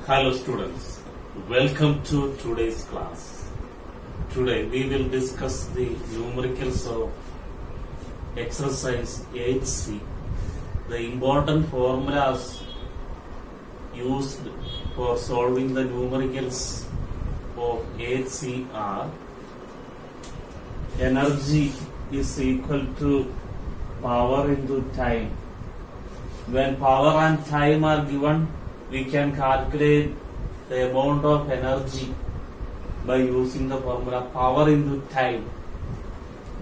Hello students, welcome to today's class. Today we will discuss the numericals of exercise 8C. The important formulas used for solving the numericals of 8C are: energy is equal to power into time. When power and time are given, we can calculate the amount of energy by using the formula power into time.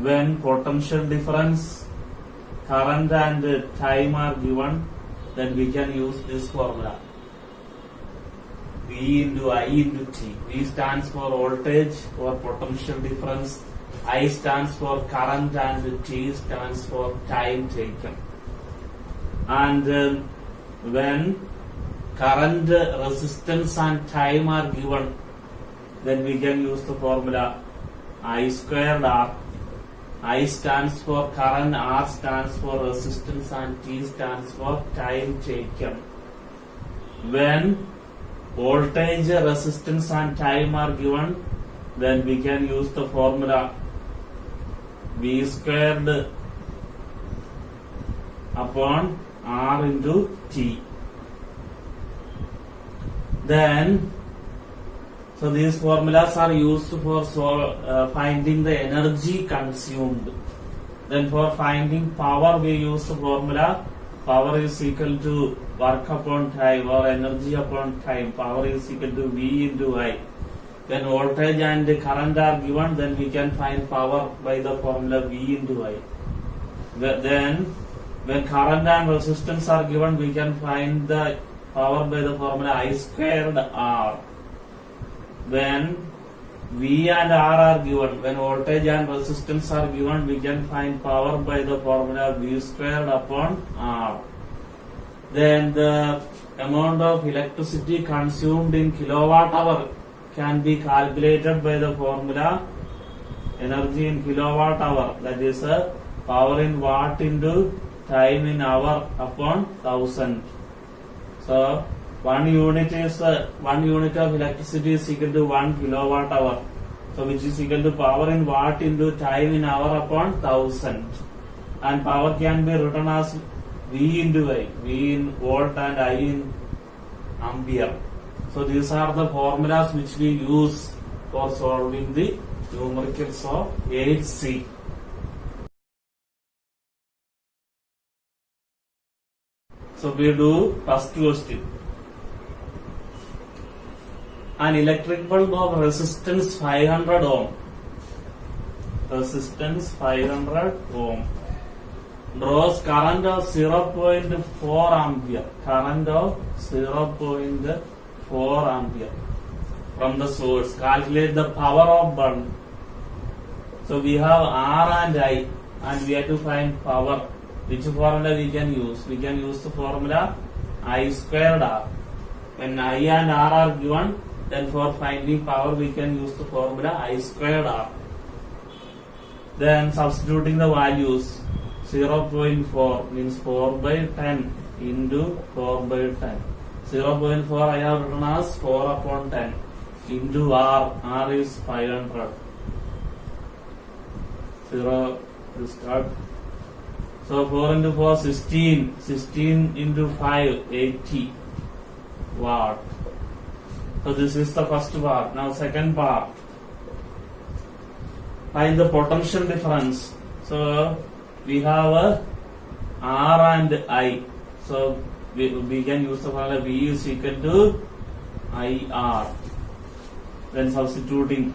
When potential difference, current and time are given, then we can use this formula. V into I into T. V stands for voltage or potential difference. I stands for current and T stands for time taken. And when current, resistance and time are given, then we can use the formula I squared R. I stands for current, R stands for resistance and T stands for time taken. When voltage, resistance and time are given, then we can use the formula V squared upon R into T. Then, so these formulas are used for finding the energy consumed. Then for finding power, we use the formula power is equal to work upon time or energy upon time. Power is equal to V into I. When voltage and current are given, then we can find power by the formula V into I. Then when current and resistance are given, we can find the power by the formula I squared R. When V and R are given, when voltage and resistance are given, we can find power by the formula V squared upon R. Then the amount of electricity consumed in kilowatt hour can be calculated by the formula energy in kilowatt hour, that is power in watt into time in hour upon 1000. So 1 unit of electricity is equal to 1 kilowatt hour. So which is equal to power in watt into time in hour upon 1000. And power can be written as V into I. V in volt and I in ampere. So these are the formulas which we use for solving the numericals of 8C. So we do first question. An electric bulb of resistance 500 ohm. Resistance 500 ohm. Draws current of 0.4 ampere. Current of 0.4 ampere from the source. Calculate the power of bulb. So we have R and I, and we have to find power. Which formula we can use? We can use the formula I squared R. When I and R are given, then for finding power we can use the formula I squared R. Then substituting the values, 0.4 means 4 by 10 into 4 by 10. 0.4 I have written as 4 upon 10 into R. R is 500. 0 is cut. So 4 into 4, 16. 16 into 5, 80 watt. So this is the first part. Now second part. Find the potential difference. So we have R and I. So we can use the formula V is equal to IR. Then substituting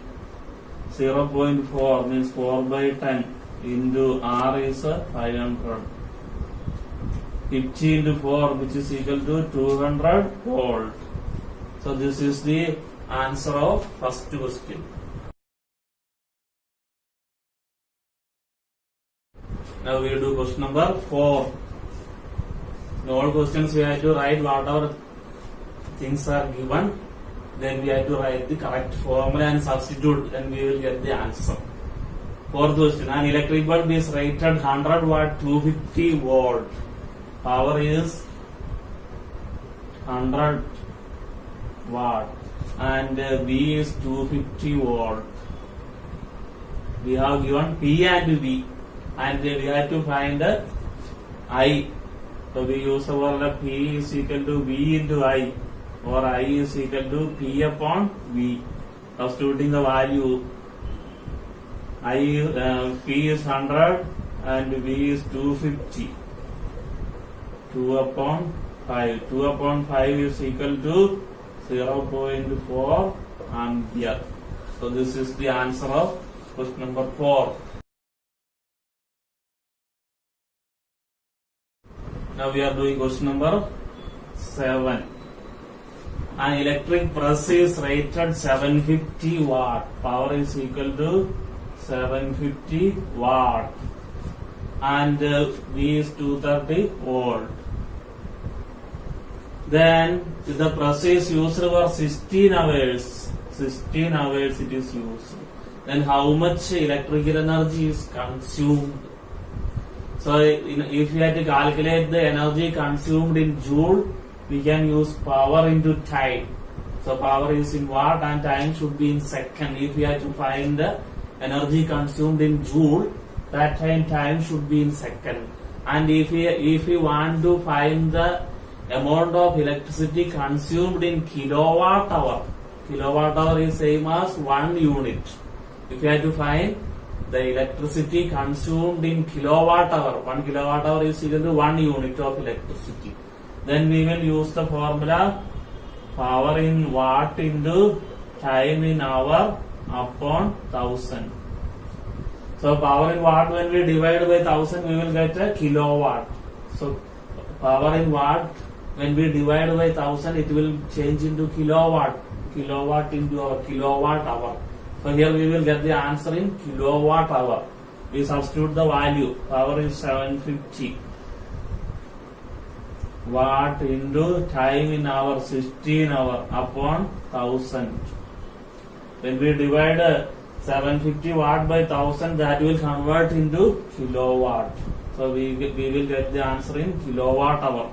0.4 means 4 by 10. Into R is 500. 50 into 4 which is equal to 200 volt. So this is the answer of first question. Now we will do question number 4. In all questions we have to write whatever things are given. Then we have to write the correct formula and substitute, and we will get the answer. Fourth question, an electric bulb is rated 100 watt 250 volt. Power is 100 watt, and V is 250 volt. We have given P and V, and we have to find I. So we use the formula P is equal to V into I, or I is equal to P upon V. Substituting the value, P is 100 and V is 250. 2 upon 5. 2 upon 5 is equal to 0.4 ampere. So this is the answer of question number 4. Now we are doing question number 7. An electric press is rated 750 watt. Power is equal to 750 watt. And V is 230 volt. Then the press is used for 16 hours. 16 hours it is used. Then how much electrical energy is consumed? So if we have to calculate the energy consumed in joule, we can use power into time. So power is in watt and time should be in second. If we have to find the energy consumed in joule, that time should be in second. And if we want to find the amount of electricity consumed in kilowatt hour is same as 1 unit. If you have to find the electricity consumed in kilowatt hour, 1 kilowatt hour is equal to 1 unit of electricity. Then we will use the formula power in watt into time in hour upon 1000. So power in watt, when we divide by 1000, we will get a kilowatt. So power in watt, when we divide by 1000, it will change into kilowatt. Kilowatt into our kilowatt hour. So here we will get the answer in kilowatt hour. We substitute the value. Power is 750 watt into time in hour 16 hour upon 1000. When we divide 750 watt by 1000, that will convert into kilowatt. So we will get the answer in kilowatt hour.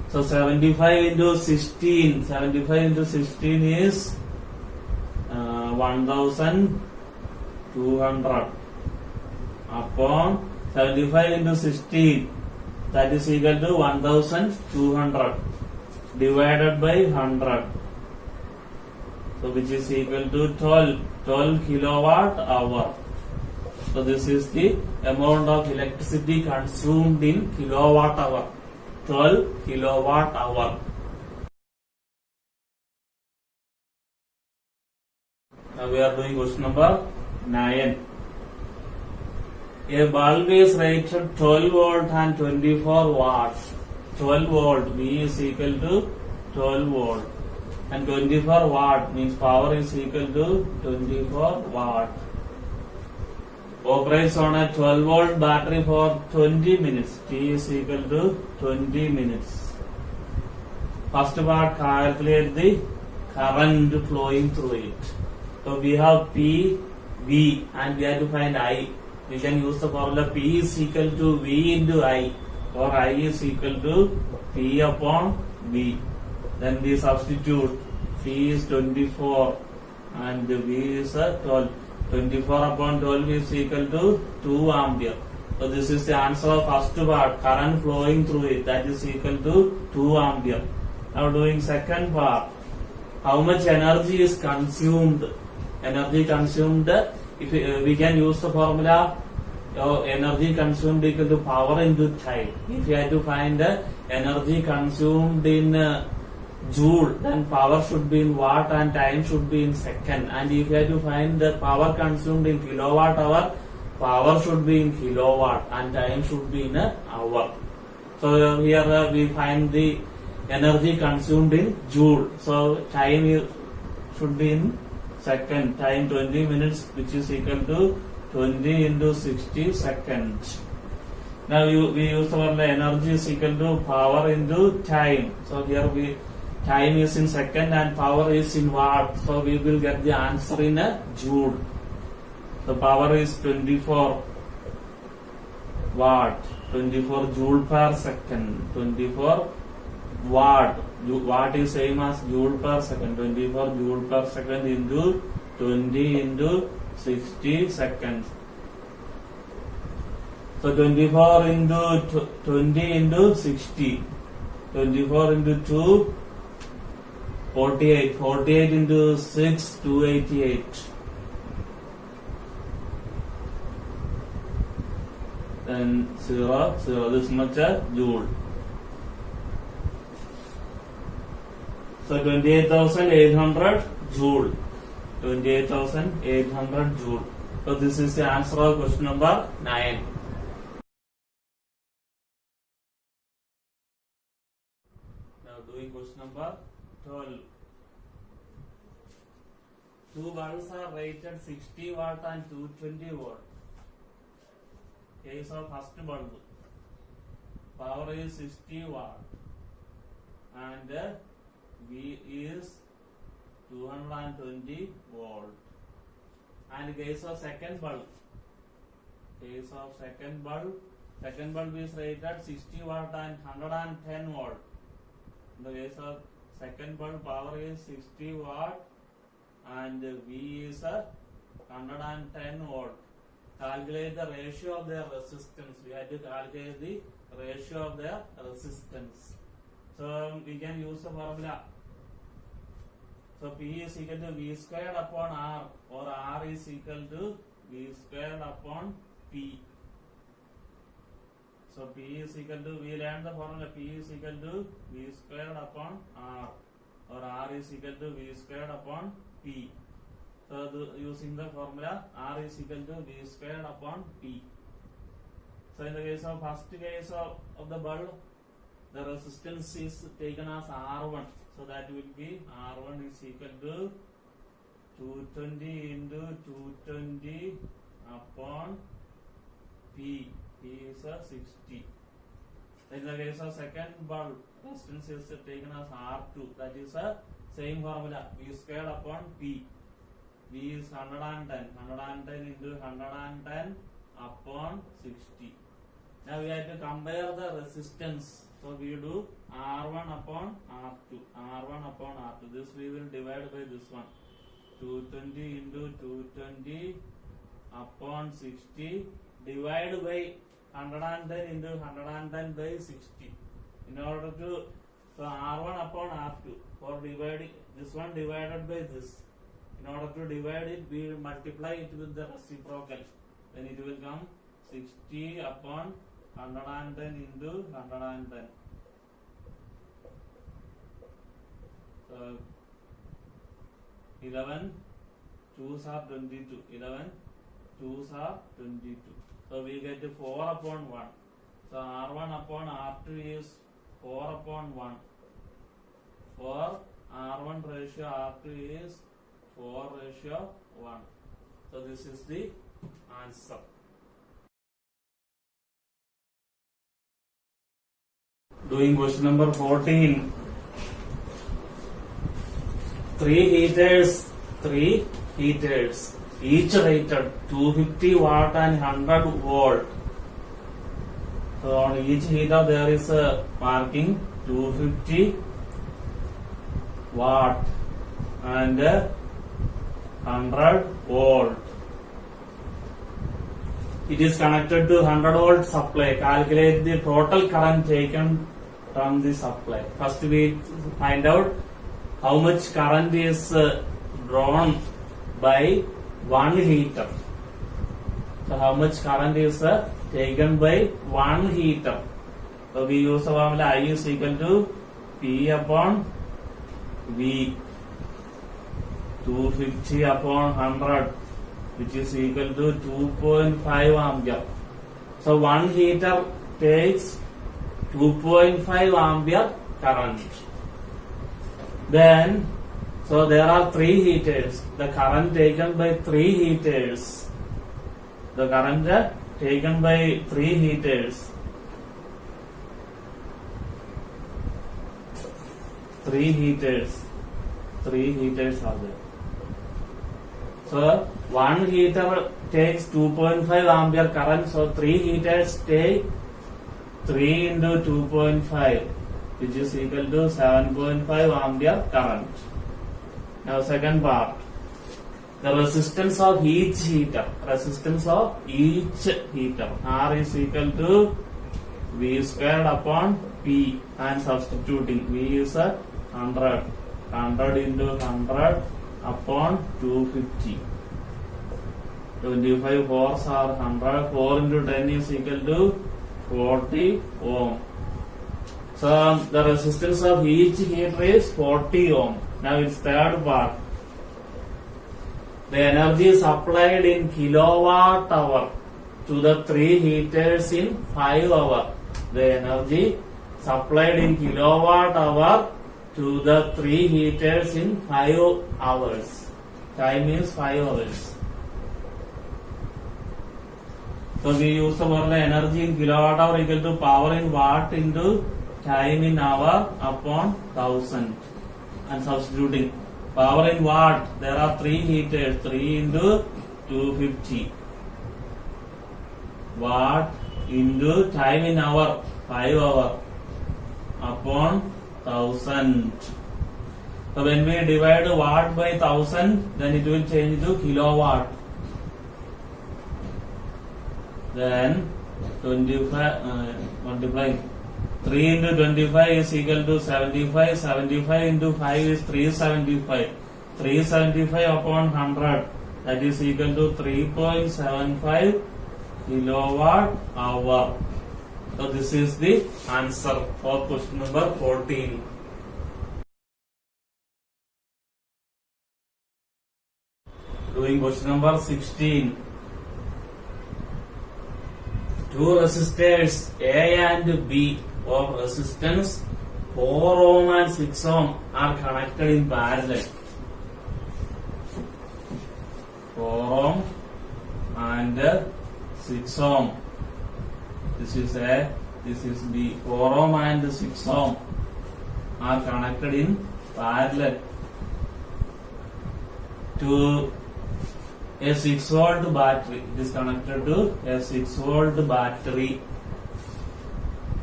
So 75 into 16. 75 into 16 is 1200 upon 75 into 16. That is equal to 1200 divided by 100. So which is equal to 12 kilowatt hour. So this is the amount of electricity consumed in kilowatt hour. 12 kilowatt hour. Now we are doing question number 9. A bulb is rated 12 volt and 24 watts. 12 volt, V is equal to 12 volt. And 24 watt means power is equal to 24 watt. Operates on a 12 volt battery for 20 minutes. T is equal to 20 minutes. First part, calculate the current flowing through it. So we have P, V, and we have to find I. We can use the formula P is equal to V into I, or I is equal to P upon V. Then we substitute. P is 24 and V is 12. 24 upon 12 is equal to 2 ampere. So this is the answer of first part, current flowing through it, that is equal to 2 ampere. Now doing second part, how much energy is consumed? Energy consumed, if we can use the formula energy consumed equal to power into time. If you have to find energy consumed in joule, then power should be in watt and time should be in second. And if you have to find the power consumed in kilowatt hour, power should be in kilowatt and time should be in hour. So here we find the energy consumed in joule. So time should be in second. Time 20 minutes, which is equal to 20 into 60 seconds. Now we use our energy is equal to power into time. So here time is in second and power is in watt. So we will get the answer in a joule. The power is 24 watt, 24 joule per second, 24 watt. Watt is same as joule per second. 24 joule per second into 20 into 60 seconds. So 24 into 20 into 60. 24 into 2, 48. 48 into 6, 288. Then 0, 0. This much a joule. So 28,800 joule. 28,800 joule. So this is the answer of question number 9. Now doing question number 12. Two bulbs are rated 60 watt and 220 watt. Case of first bulb. Power is 60 watt and V is 220 volt. And case of second bulb. Case of second bulb is rated 60 watt and 110 volt. In the case of second bulb, power is 60 watt and V is 110 volt. Calculate the ratio of their resistance. We have to calculate the ratio of their resistance. So we can use the formula. So P is equal to V squared upon R, or R is equal to V squared upon P. So P is equal to, we learned the formula, P is equal to V squared upon R, or R is equal to V squared upon P. So using the formula, R is equal to V squared upon P. So in the case of first case of the bulb, the resistance is taken as R1. So that will be R1 is equal to 220 into 220 upon P. P is 60. In the case of second bulb, resistance is taken as R2. That is the same formula, V squared upon P. V is 110. 110 into 110 upon 60. Now we have to compare the resistance. So we do R1 upon R2. R1 upon R2. This we will divide by this one. 220 into 220 upon 60. Divide by 110 into 110 by 60. In order to, so R1 upon R2. For dividing, this one divided by this. In order to divide it, we multiply it with the reciprocal. Then it will come 60 upon 110 into 110. So 11 2s are 22. 11 2s are 22. So we get 4 upon 1. So R1 upon R2 is 4 upon 1. For R1 ratio R2 is 4 ratio 1. So this is the answer. Doing question number 14. Three heaters, each rated 250 watt and 100 volt. So on each heater there is a marking 250 watt and 100 volt. It is connected to 100 volt supply. Calculate the total current taken from the supply. First we find out how much current is drawn by one heater. So how much current is taken by one heater. So we use the formula I is equal to P upon V. 250 upon 100, which is equal to 2.5 ampere. So one heater takes 2.5 ampere current. Then, so there are three heaters. The current taken by three heaters. The current taken by three heaters. Three heaters are there. So one heater takes 2.5 ampere current. So three heaters take 3 into 2.5. which is equal to 7.5 ampere current. Now second part, the resistance of each heater. Resistance of each heater. R is equal to V squared upon P, and substituting V is a 100. 100 into 100 upon 250. 25 4s are 100. 4 into 10 is equal to 40 ohm. So the resistance of each heater is 40 ohm. Now its third part. The energy supplied in kilowatt hour to the 3 heaters in 5 hours. The energy supplied in kilowatt hour to the 3 heaters in 5 hours. Time is 5 hours. So we use the formula energy in kilowatt hour equal to power in watt into time in hour upon 1000, and substituting power in watt. There are 3 heaters. 3 into 250 watt into time in hour 5 hour upon 1000. So when we divide watt by 1000, then it will change to kilowatt. Then 25 multiplying 3 into 25 is equal to 75. 75 into 5 is 375. 375 upon 100, that is equal to 3.75 kilowatt hour. So this is the answer for question number 14. Doing question number 16. Two resistors A and B of resistance 4 ohm and 6 ohm are connected in parallel. 4 ohm and 6 ohm. This is A, this is B. 4 ohm and 6 ohm are connected in parallel to a 6 volt battery. It is connected to a 6 volt battery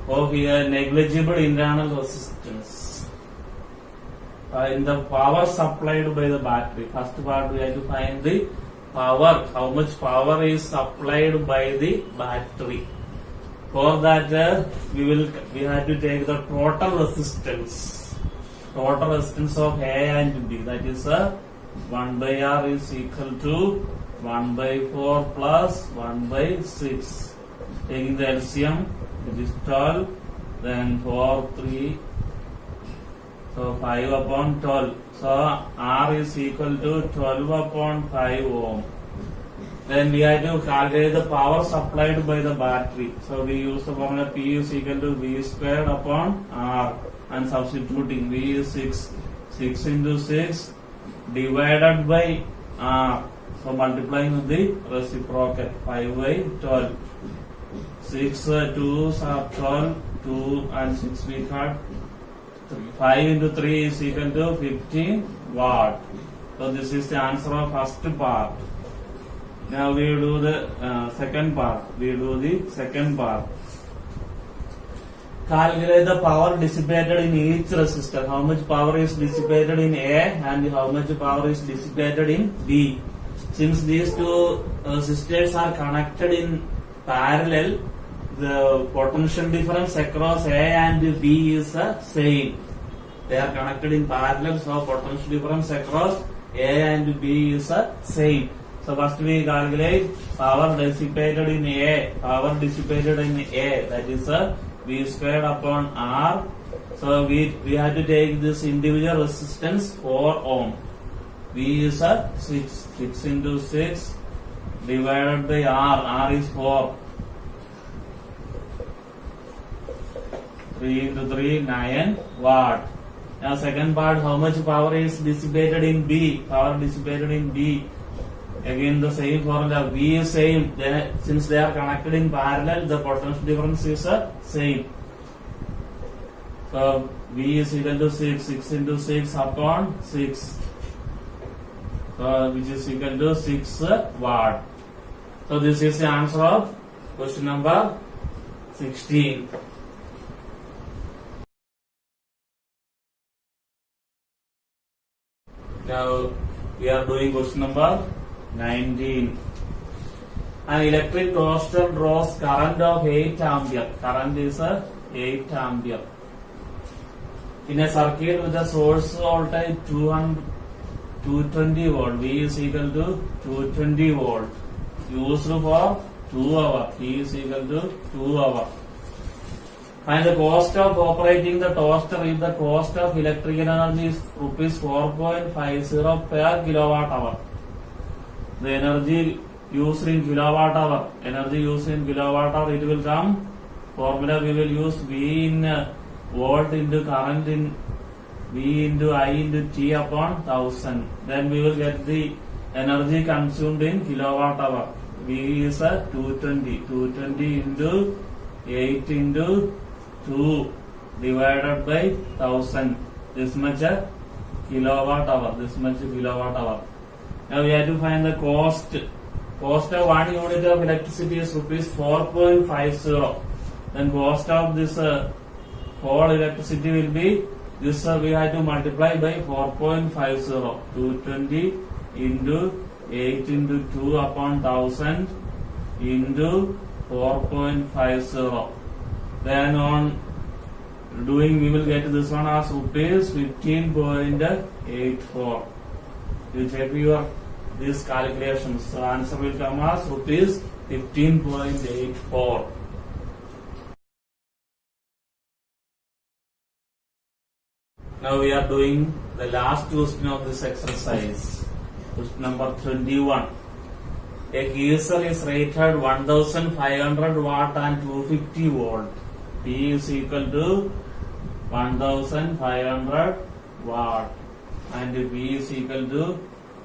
of a negligible internal resistance. In the power supplied by the battery, first part we have to find the power, how much power is supplied by the battery. For that we have to take the total resistance of A and B, that is 1 by R is equal to 1 by 4 plus 1 by 6. Taking the LCM, it is 12, then 4, 3, so 5 upon 12. So R is equal to 12 upon 5 ohm. Then we have to calculate the power supplied by the battery. So we use the formula P is equal to V squared upon R, and substituting V is 6. 6 into 6 divided by R. So multiplying with the reciprocal, 5 by 12. 6 2s are 12, 2 and 6 we cut. 5 into 3 is equal to 15 watt. So this is the answer of first part. Now we will do the second part. Calculate the power dissipated in each resistor. How much power is dissipated in A and how much power is dissipated in B. Since these two resistors are connected in parallel, the potential difference across A and B is the same. They are connected in parallel, so potential difference across A and B is the same. So first we calculate power dissipated in A. That is V squared upon R. So we have to take this individual resistance 4 ohm. V is 6. 6 into 6 divided by R. R is 4. 3 into 3, 9 watt. Now second part, how much power is dissipated in B? Again the same formula, V is same. Since they are connected in parallel, the potential difference is same. So V is equal to 6. 6 into 6 upon 6. So which is equal to 6 watt. So this is the answer of question number 16. Now we are doing question number 19. An electric toaster draws current of 8 ampere. Current is 8 ampere. In a circuit with a source voltage 220 volt, V is equal to 220 volt. Used for 2 hours. T is equal to 2 hours. Find the cost of operating the toaster if the cost of electrical energy is rupees 4.50 per kilowatt hour. The energy used in kilowatt hour. Energy used in kilowatt hour, it will come. Formula we will use V in volt into current in V into I into T upon 1000. Then we will get the energy consumed in kilowatt hour. V is 220. 220 into 8 into 2 divided by 1000. This much kilowatt hour. This much kilowatt hour. Now we have to find the cost. Cost of 1 unit of electricity is rupees 4.50. Then cost of this whole electricity will be this. We have to multiply by 4.50. 220 into 8 into 2 upon 1000 into 4.50. Then on doing we will get this one as rupees 15.84. You check your these calculations. So answer will come as rupees 15.84. Now we are doing the last question of this exercise. Question number 21. A geyser is rated 1500 watt and 250 volt. P is equal to 1500 watt and V is equal to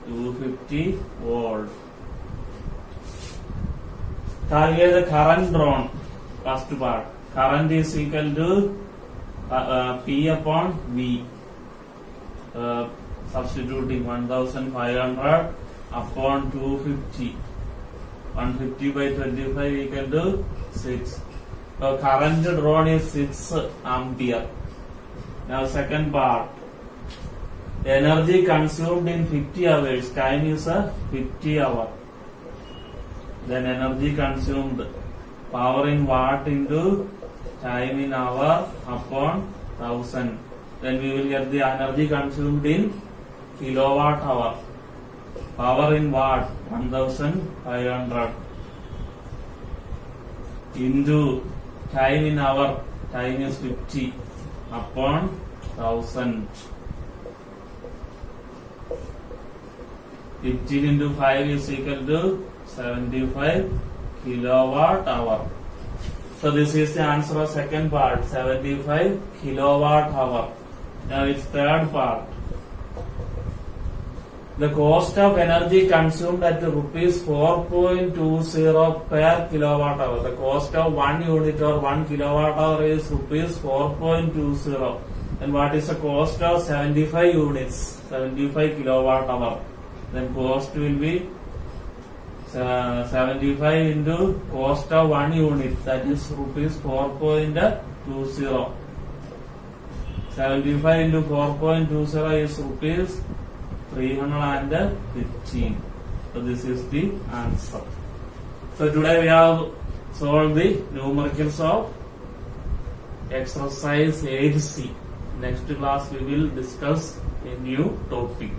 250 volt. Calculate the current drawn. First part. Current is equal to P upon V. Substituting 1500 upon 250. 150 by 25 equal to 6. So current drawn is 6 ampere. Now second part. Energy consumed in 50 hours. Time is 50 hour. Then energy consumed. Power in watt into time in hour upon 1000. Then we will get the energy consumed in kilowatt hour. Power in watt 1500 into time in hour. Time is 50 upon 1000. 15 into 5 is equal to 75 kilowatt hour. So this is the answer of second part, 75 kilowatt hour. Now its third part. The cost of energy consumed at rupees 4.20 per kilowatt hour. The cost of 1 unit or 1 kilowatt hour is rupees 4.20. And what is the cost of 75 units? 75 kilowatt hour. Then cost will be 75 into cost of 1 unit, that is rupees 4.20. 75 into 4.20 is rupees 315. So this is the answer. So today we have solved the numericals of exercise 8C. Next class we will discuss a new topic.